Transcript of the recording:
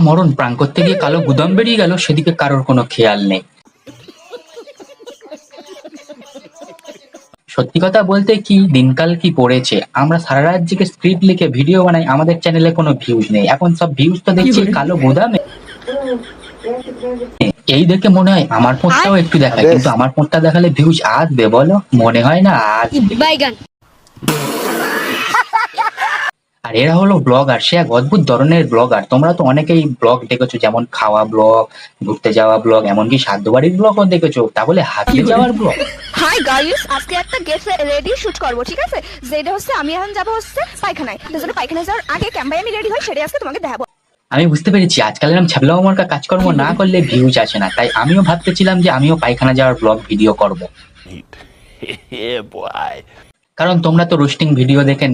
মরণ প্রাণ করতে গিয়ে কালো গুদাম বেরিয়ে গেল, সেদিকে কারোর কোনো খেয়াল নেই। সত্যি কথা বলতে কি দিনকাল কি পড়েছে, আমরা সারা রাত জেগে স্ক্রিপ্ট লিখে ভিডিও বানাই, আমাদের চ্যানেলে কোনো ভিউজ নেই। এখন সব ভিউজ তো দেখছি কালো গুদামে। এই দেখে মনে হয় আমার ফোনটাও একটু দেখায়, কিন্তু আমার ফোনটা দেখালে ভিউজ আসবে বলো? মনে হয় না আসবে। আর এরা হলো ব্লগার, সে এক অদ্ভুত ধরনের ব্লগার। তোমরা তো অনেকেই ব্লগ দেখেছো, যেমন খাওয়া ব্লগ, ঘুরতে যাওয়া ব্লগ, এমনকি সাধ্য বাড়ির ব্লগও দেখেছো। তাহলে হাঁটতে যাওয়ার ব্লগ। হাই গাইস, আজকে একটা গেট রেডি শুট করব, ঠিক আছে? যেটা হচ্ছে আমি এখন যাব হচ্ছে পায়খানায়। তো যেন পায়খানায় যাওয়ার আগে ক্যাম্পায় আমি রেডি হই, সেটা আজকে তোমাকে দেখাবো। আমি বুঝতে পেরেছি আজকাল এরকম ছ্যাবলা মার্কা কাজকর্ম না করলে ভিউজ আসে না, তাই আমিও ভাবতেছিলাম যে আমিও পায়খানা যাওয়ার ব্লগ ভিডিও করব। কারণ তোমরা তো রোস্টিং ভিডিও দেখে না